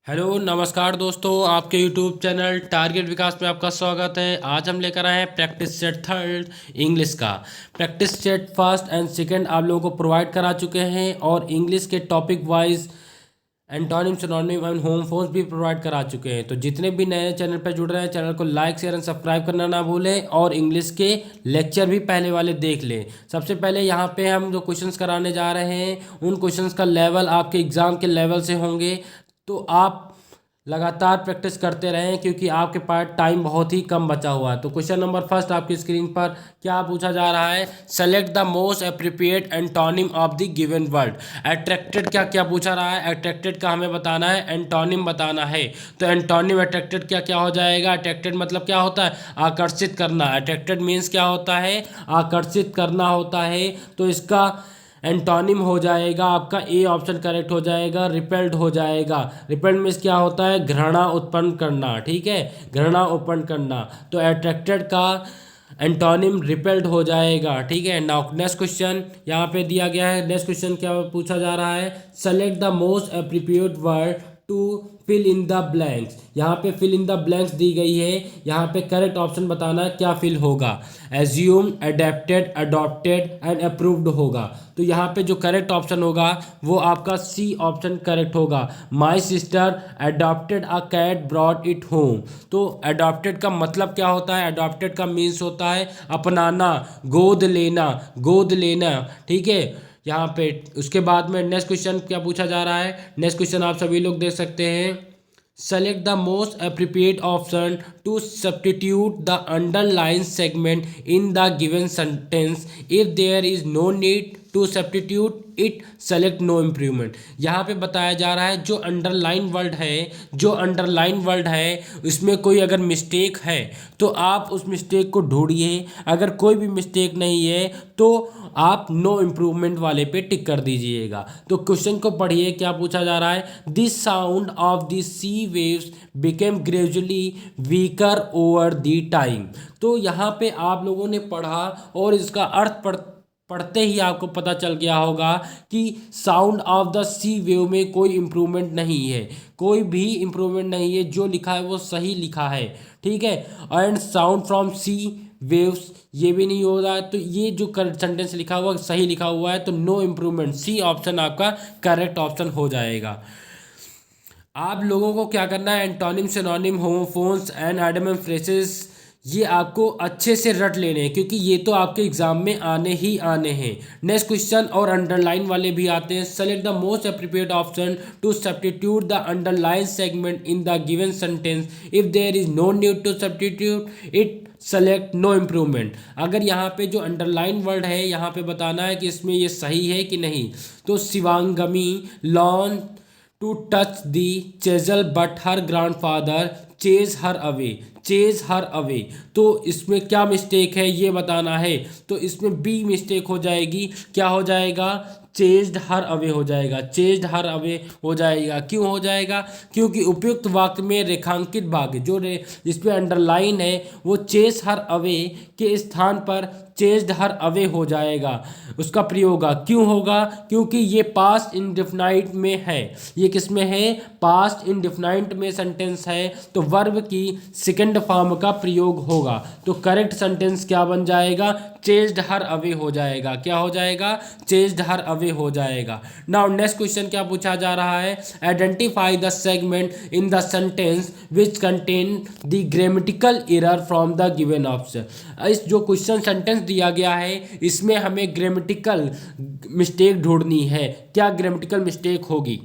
Hello नमस्कार दोस्तों, आपके यूट्यूब चैनल टारगेट विकास में आपका स्वागत है। आज हम लेकर आए हैं प्रैक्टिस सेट थर्ड इंग्लिश का। Practice set first and second आप लोगों को प्रोवाइड करा चुके हैं और इंग्लिश के topic wise antonym synonym and home phones भी प्रोवाइड करा चुके हैं। तो जितने भी नए चैनल पर जुड़ रहे हैं, चैनल को लाइक शेयर एंड सब्सक्राइब करना ना भूलें और इंग्लिश के लेक्चर भी पहले वाले देख लें। सबसे पहले यहाँ पे हम जो क्वेश्चंस कराने जा रहे हैं उन क्वेश्चंस का लेवल आपके एग्ज़ाम के लेवल से होंगे। तो आप लगातार प्रैक्टिस करते रहें क्योंकि आपके पास टाइम बहुत ही कम बचा हुआ है। तो क्वेश्चन नंबर फर्स्ट आपकी स्क्रीन पर क्या पूछा जा रहा है, select the most appropriate antonym of the given word. Attracted क्या क्या पूछा रहा है, अट्रैक्टेड का हमें बताना है, एंटोनिम बताना है। तो एंटोनिम अट्रैक्टेड क्या क्या हो जाएगा। अट्रैक्टेड मतलब क्या होता है, आकर्षित करना। अट्रैक्टेड मीन्स क्या होता है, आकर्षित करना होता है। तो इसका एंटोनिम हो जाएगा आपका ए ऑप्शन करेक्ट हो जाएगा, रिपेल्ड हो जाएगा। रिपेल्ड मीन्स क्या होता है, घृणा उत्पन्न करना। ठीक है, घृणा उत्पन्न करना। तो अट्रैक्टेड का एंटोनिम रिपेल्ड हो जाएगा। ठीक है, नाउ नेक्स्ट क्वेश्चन यहाँ पे दिया गया है। नेक्स्ट क्वेश्चन क्या पूछा जा रहा है, select the most appropriate word to fill in the blanks. यहाँ पे फिल इन द ब्लैंक्स दी गई है, यहाँ पे करेक्ट ऑप्शन बताना है क्या फिल होगा। Assume, adapted, adopted and approved होगा। तो यहाँ पे जो करेक्ट ऑप्शन होगा वो आपका सी ऑप्शन करेक्ट होगा। My sister adopted a cat brought it home. तो अडॉप्टेड का मतलब क्या होता है, अडॉप्टेड का मीन्स होता है अपनाना, गोद लेना, गोद लेना। ठीक है, यहाँ पे उसके बाद में नेक्स्ट क्वेश्चन क्या पूछा जा रहा है। नेक्स्ट क्वेश्चन आप सभी लोग देख सकते हैं, select the most appropriate option to substitute the underline segment in the given sentence if there is no need to substitute it, select no improvement. यहाँ पे बताया जा रहा है जो अंडरलाइन वर्ड है, जो अंडरलाइन वर्ड है उसमें कोई अगर मिस्टेक है तो आप उस मिस्टेक को ढूंढिए। अगर कोई भी मिस्टेक नहीं है तो आप नो इम्प्रूवमेंट वाले पे टिक कर दीजिएगा। तो क्वेश्चन को पढ़िए, क्या पूछा जा रहा है, this sound of the sea waves became gradually weaker over the time. तो यहाँ पे आप लोगों ने पढ़ा और इसका अर्थ पढ़ते ही आपको पता चल गया होगा कि sound of the sea wave में कोई इम्प्रूवमेंट नहीं है, कोई भी इम्प्रूवमेंट नहीं है। जो लिखा है वो सही लिखा है। ठीक है, and sound from sea waves ये भी नहीं हो रहा है। तो ये जो सेंटेंस लिखा हुआ सही लिखा हुआ है, तो नो इम्प्रूवमेंट, सी ऑप्शन आपका करेक्ट ऑप्शन हो जाएगा। आप लोगों को क्या करना है, antonym, synonym, homophones and idioms phrases ये आपको अच्छे से रट लेने हैं क्योंकि ये तो आपके एग्जाम में आने ही आने हैं। नेक्स्ट क्वेश्चन और अंडरलाइन वाले भी आते हैं। Select the most appropriate option to substitute the underline segment in the given sentence if there is no need to substitute it, select no improvement. अगर यहाँ पे जो अंडरलाइन वर्ड है यहाँ पे बताना है कि इसमें ये सही है कि नहीं। तो Shivangami longed to touch the chisel but her grandfather chased her away, chased her away. तो इसमें क्या मिस्टेक है ये बताना है। तो इसमें बी मिस्टेक हो जाएगी, क्या हो जाएगा, चेज्ड हर अवे हो जाएगा, चेज्ड हर अवे हो जाएगा। क्यों हो जाएगा, क्योंकि उपयुक्त वाक्य में रेखांकित भाग जो जिस पे अंडरलाइन है वो चेज हर अवे के स्थान पर चेज्ड हर अवे हो जाएगा, उसका प्रयोग होगा। क्यों होगा, क्योंकि ये पास्ट इंडेफिनाइट में है। ये किस में है, पास्ट इंडेफिनाइट में सेंटेंस है, तो वर्ब की सेकंड फॉर्म का प्रयोग होगा। तो करेक्ट सेंटेंस क्या बन जाएगा, चेज्ड हर अवे हो जाएगा। क्या हो जाएगा, चेज्ड हर अवे हो जाएगा। नाउ नेक्स्ट क्वेश्चन क्या पूछा जा रहा है, identify the segment in the sentence which contain the grammatical error from the given option. इस जो क्वेश्चन सेंटेंस दिया गया है इसमें हमें ग्रामेटिकल मिस्टेक ढूंढनी है। क्या ग्रामेटिकल मिस्टेक होगी,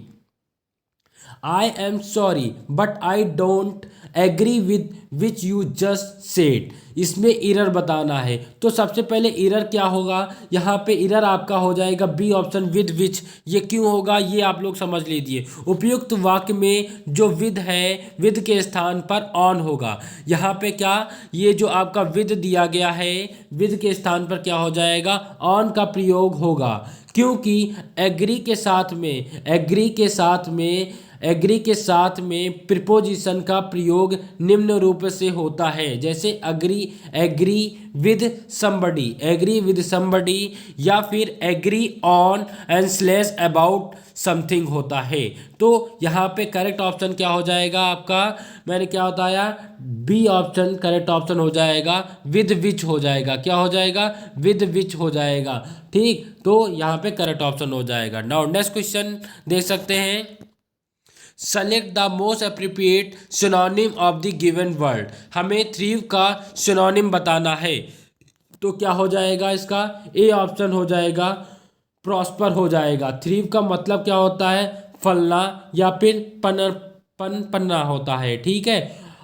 I am sorry but I don't agree with which you just said, इसमें एरर बताना है। तो सबसे पहले एरर क्या होगा, यहाँ पे एरर आपका हो जाएगा बी ऑप्शन विद विच। ये क्यों होगा ये आप लोग समझ लीजिए। उपयुक्त वाक्य में जो विद है विद के स्थान पर ऑन होगा। यहाँ पे क्या, ये जो आपका विद दिया गया है विद के स्थान पर क्या हो जाएगा, ऑन का प्रयोग होगा। क्योंकि एग्री के साथ में, एग्री के साथ में एग्री के साथ में प्रीपोजिशन का प्रयोग निम्न रूप से होता है, जैसे agree, agree with somebody, agree with somebody, या फिर agree on and slash about something होता है। तो यहाँ पे करेक्ट ऑप्शन क्या हो जाएगा आपका, मैंने क्या बताया, बी ऑप्शन करेक्ट ऑप्शन हो जाएगा, विद विच हो जाएगा, क्या हो जाएगा, विद विच हो जाएगा। ठीक, तो यहाँ पे करेक्ट ऑप्शन हो जाएगा। नाउ नेक्स्ट क्वेश्चन देख सकते हैं, select the most appropriate synonym of the given word. हमें थ्रीव का सिनोनिम बताना है, तो क्या हो जाएगा इसका, ए ऑप्शन हो जाएगा, प्रॉस्पर हो जाएगा। थ्रीव का मतलब क्या होता है, फलना या फिर पन्ना होता है, ठीक है।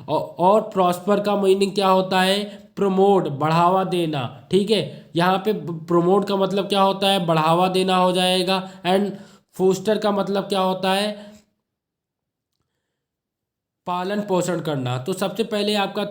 और प्रॉस्पर का मीनिंग क्या होता है, प्रमोट, बढ़ावा देना, ठीक है। यहाँ पे प्रमोट का मतलब क्या होता है, बढ़ावा देना हो जाएगा। एंड फोस्टर का मतलब क्या होता है, पालन पोषण करना। तो सबसे पहले आपका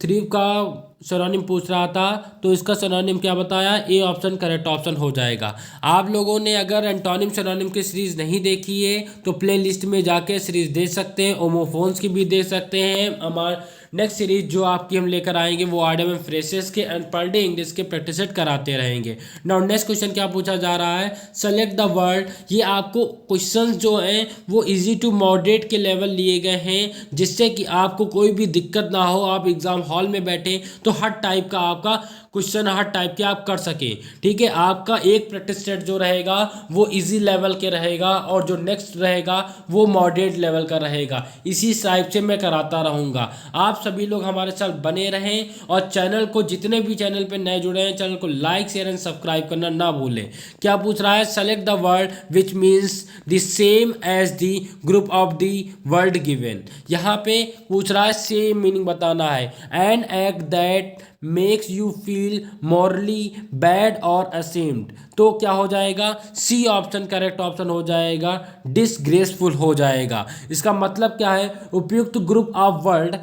थ्रीव का सिनोनिम पूछ रहा था, तो इसका सिनोनिम क्या बताया, ए ऑप्शन करेक्ट ऑप्शन हो जाएगा। आप लोगों ने अगर एंटोनिम सिनोनिम की सीरीज नहीं देखी है तो प्ले लिस्ट में जाके सीरीज देख सकते हैं, होमोफोन्स की भी देख सकते हैं। हमारे नेक्स्ट सीरीज जो आपकी हम लेकर आएंगे वो आइडियम एंड फ्रेसेस के एंड पर डे इंग्लिश के प्रैक्टिस सेट कराते रहेंगे। नाउ नेक्स्ट क्वेश्चन क्या पूछा जा रहा है, सेलेक्ट द वर्ड। ये आपको क्वेश्चंस जो हैं वो इजी टू मॉडरेट के लेवल लिए गए हैं, जिससे कि आपको कोई भी दिक्कत ना हो, आप एग्जाम हॉल में बैठे तो हर टाइप का आपका क्वेश्चन हर टाइप के आप कर सकें, ठीक है। आपका एक प्रैक्टिस सेट जो रहेगा वो इजी लेवल के रहेगा और जो नेक्स्ट रहेगा वो मॉडरेट लेवल का रहेगा। इसी टाइप से मैं कराता रहूँगा। आप सभी लोग हमारे साथ बने रहें और चैनल को, जितने भी चैनल पे नए जुड़े हैं, चैनल को लाइक शेयर एंड सब्सक्राइब करना ना भूलें। क्या पूछ रहा है, select the word which means the same as the group of the word given. यहाँ पे पूछ रहा है सेम मीनिंग बताना है। An act that makes you feel morally bad और असेम्ड, तो क्या हो जाएगा, सी ऑप्शन करेक्ट ऑप्शन हो जाएगा, डिसग्रेसफुल हो जाएगा। इसका मतलब क्या है, उपयुक्त group of word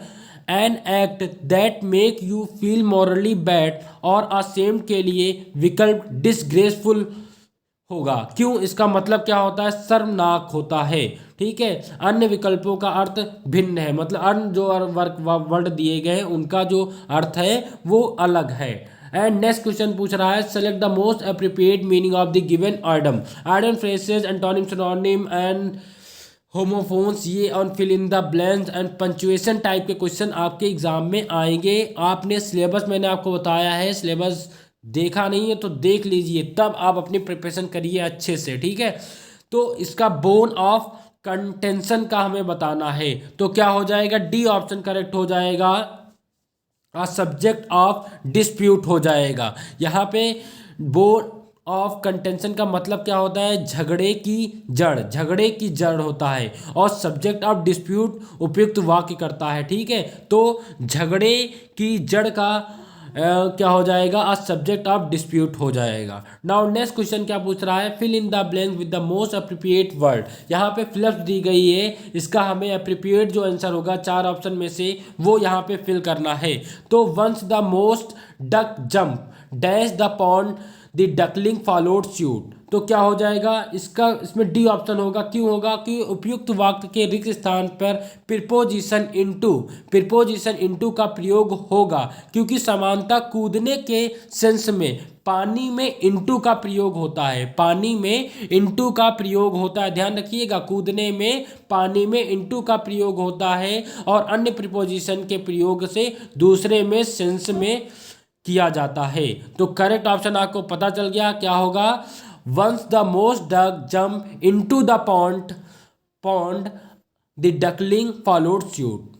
N act that make you feel morally bad और असेम्ड के लिए विकल्प डिसग्रेसफुल होगा। क्यों, इसका मतलब क्या होता है, शर्मनाक होता है, ठीक है। अन्य विकल्पों का अर्थ भिन्न है, मतलब अन्य जो वर्ड दिए गए हैं उनका जो अर्थ है वो अलग है। एंड नेक्स्ट क्वेश्चन पूछ रहा है, select the most appropriate meaning of the given item. Item phrases, antonym synonym and homophones, ये on fill in the blanks and punctuation type के क्वेश्चन आपके एग्जाम में आएंगे। आपने सिलेबस, मैंने आपको बताया है, सिलेबस देखा नहीं है तो देख लीजिए, तब आप अपनी प्रिपरेशन करिए अच्छे से, ठीक है। तो इसका बोन ऑफ कंटेंशन का हमें बताना है, तो क्या हो जाएगा, डी ऑप्शन करेक्ट हो जाएगा, आ सब्जेक्ट ऑफ डिस्प्यूट हो जाएगा। यहाँ पे बोन ऑफ कंटेंशन का मतलब क्या होता है, झगड़े की जड़, झगड़े की जड़ होता है। और सब्जेक्ट ऑफ डिस्प्यूट उपयुक्त वाक्य करता है, ठीक है। तो झगड़े की जड़ का क्या हो जाएगा, अ सब्जेक्ट ऑफ डिस्प्यूट हो जाएगा। नाउ नेक्स्ट क्वेश्चन क्या पूछ रहा है, fill in the blank with the most appropriate word. यहाँ पे फ्लप्स दी गई है, इसका हमें अप्रोप्रिएट जो आंसर होगा चार ऑप्शन में से वो यहाँ पे फिल करना है। तो once the most duck jump dash the pond the duckling followed suit, तो क्या हो जाएगा, इसमें डी ऑप्शन होगा। क्यों होगा, कि उपयुक्त वाक्य के रिक्त स्थान पर प्रीपोजिशन इनटू का प्रयोग होगा, क्योंकि समानता कूदने के सेंस में पानी में इनटू का प्रयोग होता है, पानी में इनटू का प्रयोग होता है, ध्यान रखिएगा, कूदने में पानी में इनटू का प्रयोग होता है और अन्य प्रीपोजिशन के प्रयोग से दूसरे में सेंस में किया जाता है। तो करेक्ट ऑप्शन आपको पता चल गया, क्या होगा, once the most duck jump into the pond the duckling followed suit,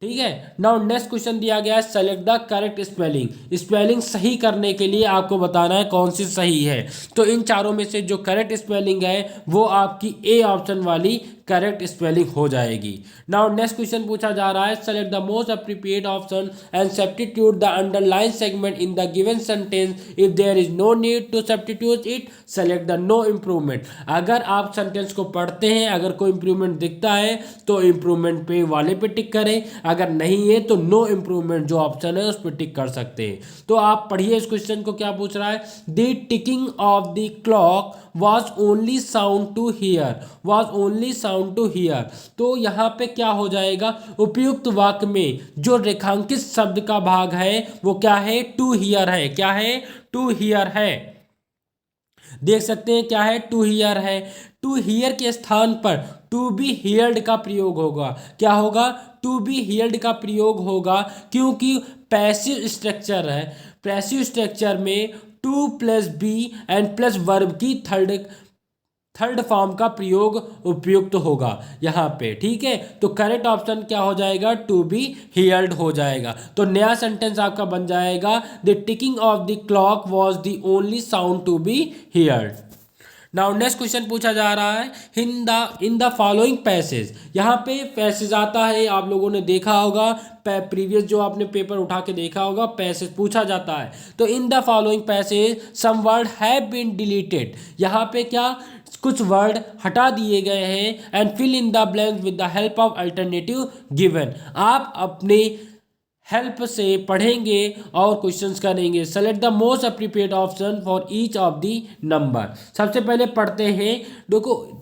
ठीक है। नाउ नेक्स्ट क्वेश्चन दिया गया है, select the correct spelling. Spelling सही करने के लिए आपको बताना है कौन सी सही है। तो इन चारों में से जो करेक्ट स्पेलिंग है वो आपकी ए ऑप्शन वाली करेक्ट स्पेलिंग हो जाएगी। नाउ नेक्स्ट क्वेश्चन पूछा जा रहा है, select the most appropriate option and substitute the underline segment in the given sentence if there is no need to substitute it, select the no improvement. अगर आप sentence को पढ़ते हैं, अगर कोई इंप्रूवमेंट दिखता है तो इम्प्रूवमेंट पे वाले पे टिक करें, अगर नहीं है तो नो इम्प्रूवमेंट जो ऑप्शन है उस पर टिक कर सकते हैं। तो आप पढ़िए इस क्वेश्चन को, क्या पूछ रहा है, the ticking of the clock was only sound to hear, was only sound sound to hear. तो यहाँ पे क्या हो जाएगा, उपयुक्त वाक्य में जो रेखांकित शब्द का भाग है वो क्या है, टू हियर है। क्या है, टू हियर है। देख सकते हैं क्या है, टू हियर है। टू हियर के स्थान पर टू बी हियर्ड का प्रयोग होगा। क्या होगा, टू बी हियर्ड का प्रयोग होगा, क्योंकि पैसिव स्ट्रक्चर है। पैसिव स्ट्रक्चर में to plus be and plus verb की थर्ड फॉर्म का प्रयोग उपयुक्त होगा यहाँ पे। ठीक है, तो करेक्ट ऑप्शन क्या हो जाएगा, टू बी हियर्ड हो जाएगा। तो नया सेंटेंस आपका बन जाएगा, the ticking of the clock was the only sound to be heard. Now next question पूछा जा रहा है, इन द फॉलोइंग पैसेज। यहाँ पे पैसेज आता है, आप लोगों ने देखा होगा, प्रीवियस जो आपने पेपर उठा के देखा होगा, पैसेज पूछा जाता है। तो in the following passage some word have been deleted. यहाँ पे क्या, कुछ वर्ड हटा दिए गए हैं। And fill in the blank with the help of alternative given. आप अपने हेल्प से पढ़ेंगे और क्वेश्चंस करेंगे। Select the most appropriate option for each of the number. सबसे पहले पढ़ते हैं, देखो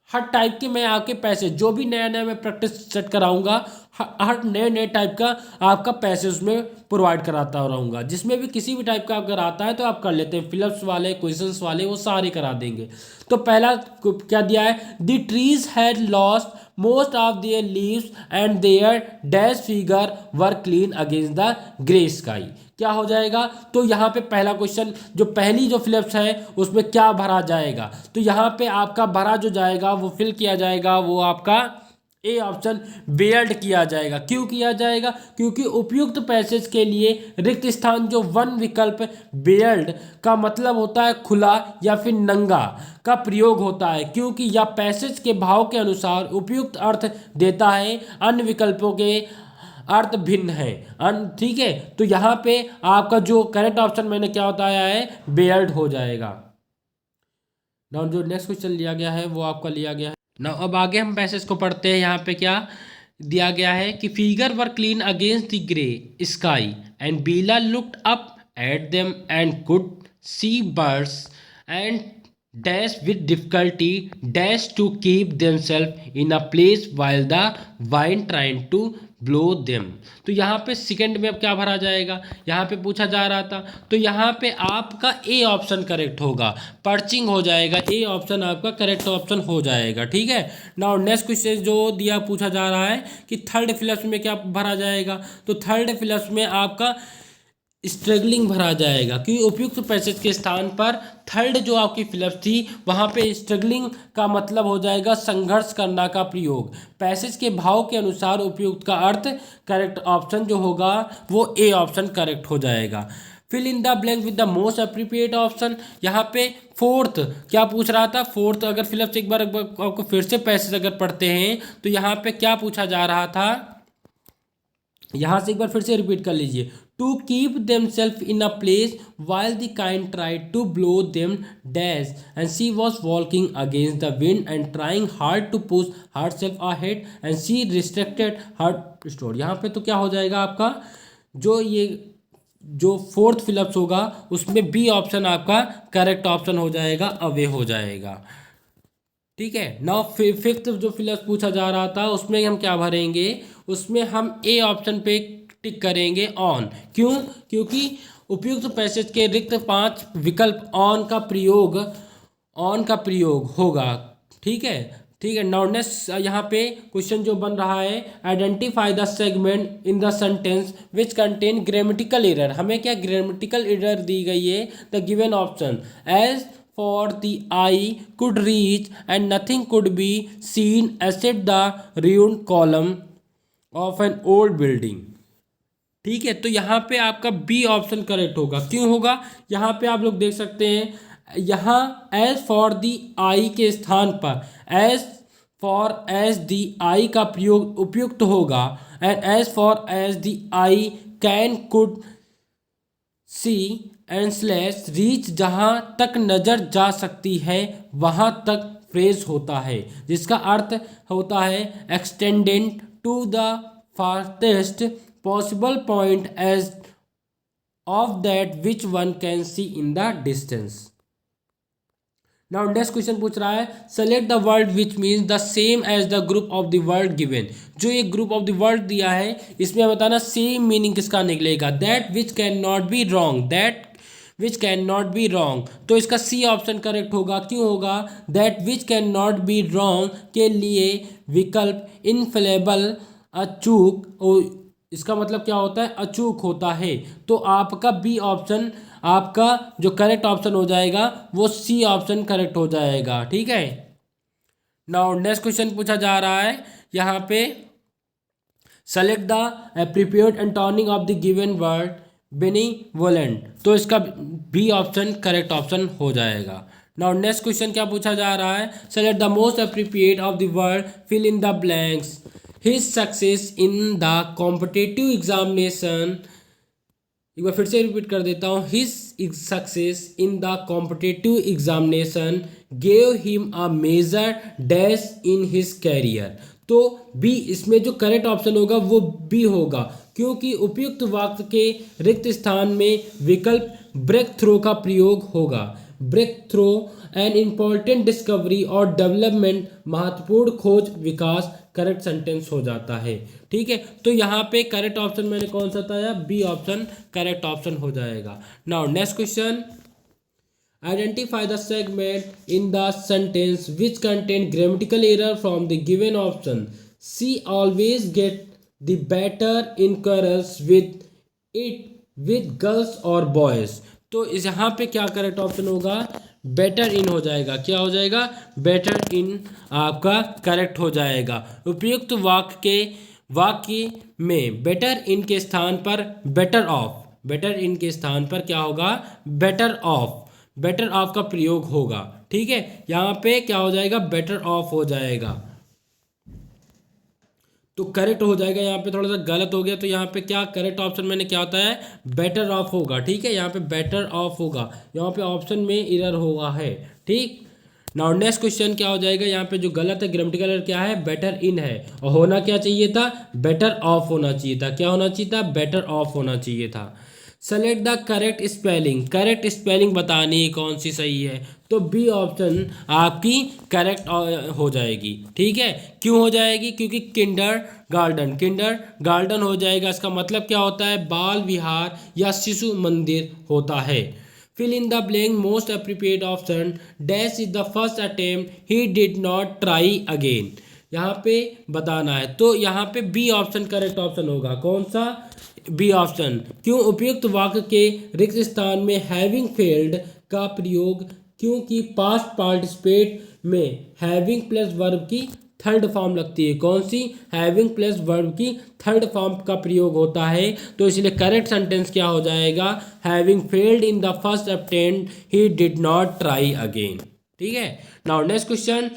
हर टाइप के मैं आपके पैसेज, जो भी नया नया मैं प्रैक्टिस सेट कराऊंगा, हर नए नए टाइप का आपका पैसेज में प्रोवाइड कराता रहूँगा। जिसमें भी किसी भी टाइप का अगर आता है तो आप कर लेते हैं, फिलअप्स वाले, क्वेश्चंस वाले, वो सारे करा देंगे। तो पहला क्या दिया है, the trees had lost most of their leaves and their dash figure were clean against the grey sky. क्या हो जाएगा, तो यहाँ पे पहला क्वेश्चन, जो पहली जो फिलअप्स है उसमें क्या भरा जाएगा, तो यहाँ पे आपका भरा जो जाएगा वो फिल किया जाएगा, वो आपका ए ऑप्शन बेयर्ड किया जाएगा। क्यों किया जाएगा, क्योंकि उपयुक्त पैसेज के लिए रिक्त स्थान जो वन विकल्प बेयर्ड का मतलब होता है खुला या फिर नंगा का प्रयोग होता है, क्योंकि यह पैसेज के भाव के अनुसार उपयुक्त अर्थ देता है, अन्य विकल्पों के अर्थ भिन्न है। ठीक है, तो यहाँ पे आपका जो करेक्ट ऑप्शन मैंने क्या बताया है, बेयर्ड हो जाएगा। नाउ जो नेक्स्ट क्वेश्चन लिया गया है वो आपका लिया गया है। नाउ अब आगे हम पैसेज को पढ़ते हैं। यहाँ पे क्या दिया गया है कि figure were clean against the grey sky and बीला looked up at them and could see birds and dash with difficulty dash to keep themselves in a place while the wind trying to blow them. तो यहाँ पे second में अब क्या भरा जाएगा, यहाँ पे पूछा जा रहा था, तो यहाँ पे आपका ए ऑप्शन करेक्ट होगा, पर्चिंग हो जाएगा, ए ऑप्शन आपका करेक्ट ऑप्शन हो जाएगा। ठीक है, नाउ नेक्स्ट क्वेश्चन जो दिया पूछा जा रहा है कि थर्ड फिलअप्स में क्या भरा जाएगा, तो थर्ड फिलअप्स में आपका स्ट्रगलिंग भरा जाएगा, क्योंकि उपयुक्त पैसेज के स्थान पर थर्ड जो आपकी फिलअप थी वहाँ पे स्ट्रगलिंग का मतलब हो जाएगा संघर्ष करना का प्रयोग। पैसेज के भाव के अनुसार उपयुक्त का अर्थ, करेक्ट ऑप्शन जो होगा वो ए ऑप्शन करेक्ट हो जाएगा। Fill in the blank with the most appropriate option. यहाँ पे फोर्थ क्या पूछ रहा था, फोर्थ अगर फिलअप से एक बार आपको फिर से पैसेज अगर पढ़ते हैं तो यहाँ पे क्या पूछा जा रहा था, यहाँ से एक बार फिर से रिपीट कर लीजिए। To keep themselves in a place while the kite tried to blow them dash and she was walking against the wind and trying hard to push herself ahead and she restricted her story। यहाँ पे तो क्या हो जाएगा आपका, जो fourth fill-ups होगा उसमें बी ऑप्शन आपका करेक्ट ऑप्शन हो जाएगा, अवे हो जाएगा। ठीक है, नाउ फिफ्थ जो फिलअप्स पूछा जा रहा था उसमें हम क्या भरेंगे, उसमें हम ए ऑप्शन पे टिक करेंगे ऑन। क्यों, क्योंकि उपयुक्त पैसेज के रिक्त 5 विकल्प ऑन का प्रयोग होगा। ठीक है, ठीक है, नाउ नेक्स्ट यहाँ पे क्वेश्चन जो बन रहा है, identify the segment in the sentence which contain grammatical error. हमें क्या ग्रामेटिकल एरर दी गई है, the given option as for the eye could reach and nothing could be seen except the ruined column of an old building। ठीक है, तो यहाँ पे आपका बी ऑप्शन करेक्ट होगा। क्यों होगा, यहाँ पे आप लोग देख सकते हैं, यहाँ एज फॉर दी आई के स्थान पर as far as the eye का प्रयोग उपयुक्त होगा, and as far as the eye can could see and slash reach, जहाँ तक नज़र जा सकती है वहाँ तक फ्रेज होता है, जिसका अर्थ होता है extended to the farthest possible point as of that which one can see in the distance. Now next question पूछ रहा है select the word which means the same as the group of the word given. जो ये group of the word दिया है इसमें बताना same meaning किसका निकलेगा। That which can not be wrong, that which can not be wrong, तो इसका सी ऑप्शन करेक्ट होगा। क्यों होगा? That which can not be wrong के लिए विकल्प इनफ्लेबल अचूक, इसका मतलब क्या होता है? अचूक होता है। तो आपका बी ऑप्शन, आपका जो करेक्ट ऑप्शन हो जाएगा वो सी ऑप्शन करेक्ट हो जाएगा। ठीक है। नाउ नेक्स्ट क्वेश्चन पूछा जा रहा है यहाँ पे select the appropriate antonym of the given word benevolent, तो इसका बी ऑप्शन करेक्ट ऑप्शन हो जाएगा। नाउ नेक्स्ट क्वेश्चन क्या पूछा जा रहा है select the most appropriate of the word fill in the blanks. His success in the competitive examination, एक बार फिर से रिपीट कर देता हूँ, his success in the competitive examination gave him a major dash in his career. तो B इसमें जो करेक्ट ऑप्शन होगा वो बी होगा, क्योंकि उपयुक्त वाक्य के रिक्त स्थान में विकल्प ब्रेक थ्रो का प्रयोग होगा। Breakthrough an important discovery और डेवलपमेंट, महत्वपूर्ण खोज विकास, करेक्ट सेंटेंस हो जाता है। ठीक है, तो यहाँ पे करेक्ट ऑप्शन मैंने कौन सा बताया? बी ऑप्शन करेक्ट ऑप्शन हो जाएगा। Now next question identify the segment in the sentence which contain grammatical error from the given option. She always get the better in quarrels with it with girls और boys. तो इस यहाँ पे क्या correct option होगा? Better in हो जाएगा। क्या हो जाएगा? बेटर इन आपका करेक्ट हो जाएगा। उपयुक्त वाक्य में बेटर इन के स्थान पर बेटर ऑफ, बेटर इन के स्थान पर क्या होगा? बेटर ऑफ, बेटर ऑफ का प्रयोग होगा। ठीक है, यहाँ पे क्या हो जाएगा? बेटर ऑफ हो जाएगा, तो करेक्ट हो जाएगा। यहाँ पे थोड़ा सा गलत हो गया, तो यहाँ पे क्या करेक्ट ऑप्शन मैंने क्या होता है? बेटर ऑफ होगा। ठीक है, यहाँ पे बेटर ऑफ होगा, यहाँ पे ऑप्शन में एरर हुआ है। ठीक, नाउ नेक्स्ट क्वेश्चन क्या हो जाएगा? यहाँ पे जो गलत है ग्रामेटिकल एरर क्या है? बेटर इन है, और होना क्या चाहिए था? बेटर ऑफ होना चाहिए था। क्या होना चाहिए था? बेटर ऑफ होना चाहिए था। Select the correct spelling, correct spelling बतानी कौन सी सही है, तो बी ऑप्शन आपकी करेक्ट हो जाएगी। ठीक है, क्यों हो जाएगी? क्योंकि किंडर गार्डन हो जाएगा। इसका मतलब क्या होता है? बाल विहार या शिशु मंदिर होता है। Fill in the blank most appropriate option dash is the first attempt he did not try again, यहाँ पे बताना है। तो यहाँ पे बी ऑप्शन करेक्ट ऑप्शन होगा। कौन सा? B option. क्यों? उपयुक्त वाक्य के रिक्त स्थान में हैविंग फेल्ड का प्रयोग, क्योंकि पास्ट पार्टिसिपेट में हैविंग प्लस वर्ब की थर्ड फॉर्म लगती है। कौन सी? हैविंग प्लस वर्ब की थर्ड फॉर्म का प्रयोग होता है, तो इसलिए करेक्ट सेंटेंस क्या हो जाएगा? Having failed in the first attempt he did not try again. ठीक है, now next question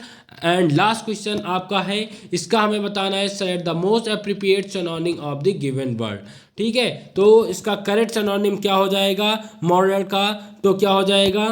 and last question आपका है, इसका हमें बताना है select the most appropriate synonym of the given word. ठीक है, तो इसका करेक्ट सिनोनिम क्या हो जाएगा मॉडल का? तो क्या हो जाएगा?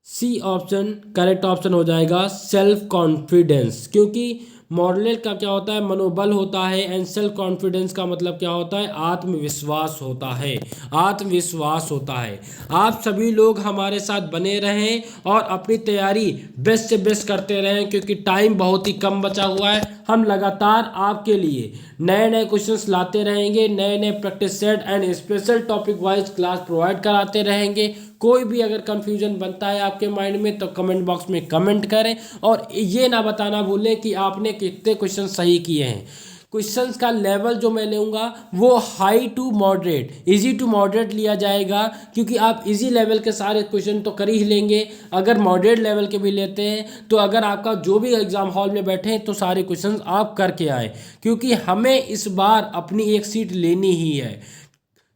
सी ऑप्शन करेक्ट ऑप्शन हो जाएगा, सेल्फ कॉन्फिडेंस। क्योंकि मॉडल का क्या होता है? मनोबल होता है, एंड सेल्फ कॉन्फिडेंस का मतलब क्या होता है? आत्मविश्वास होता है, आत्मविश्वास होता है। आप सभी लोग हमारे साथ बने रहें और अपनी तैयारी बेस्ट से बेस्ट करते रहें, क्योंकि टाइम बहुत ही कम बचा हुआ है। हम लगातार आपके लिए नए नए क्वेश्चंस लाते रहेंगे, नए नए practice set and special topic wise class provide कराते रहेंगे। कोई भी अगर कंफ्यूजन बनता है आपके माइंड में तो कमेंट बॉक्स में कमेंट करें, और ये ना बताना भूलें कि आपने कितने क्वेश्चन सही किए हैं। क्वेश्चंस का लेवल जो मैं लूँगा वो high to moderate, easy to moderate लिया जाएगा, क्योंकि आप इजी लेवल के सारे क्वेश्चन तो कर ही लेंगे। अगर मॉडरेट लेवल के भी लेते हैं तो अगर आपका जो भी एग्ज़ाम हॉल में बैठे हैं तो सारे क्वेश्चंस आप करके आए, क्योंकि हमें इस बार अपनी एक सीट लेनी ही है,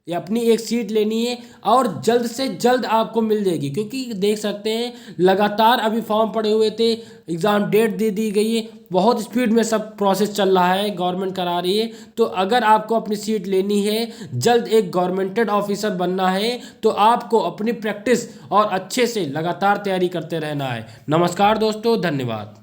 या अपनी एक सीट लेनी है, और जल्द से जल्द आपको मिल जाएगी। क्योंकि देख सकते हैं लगातार अभी फॉर्म पड़े हुए थे, एग्ज़ाम डेट दे दी गई है, बहुत स्पीड में सब प्रोसेस चल रहा है, गवर्नमेंट करा रही है। तो अगर आपको अपनी सीट लेनी है, जल्द एक गवर्नमेंटेड ऑफिसर बनना है, तो आपको अपनी प्रैक्टिस और अच्छे से लगातार तैयारी करते रहना है। नमस्कार दोस्तों, धन्यवाद।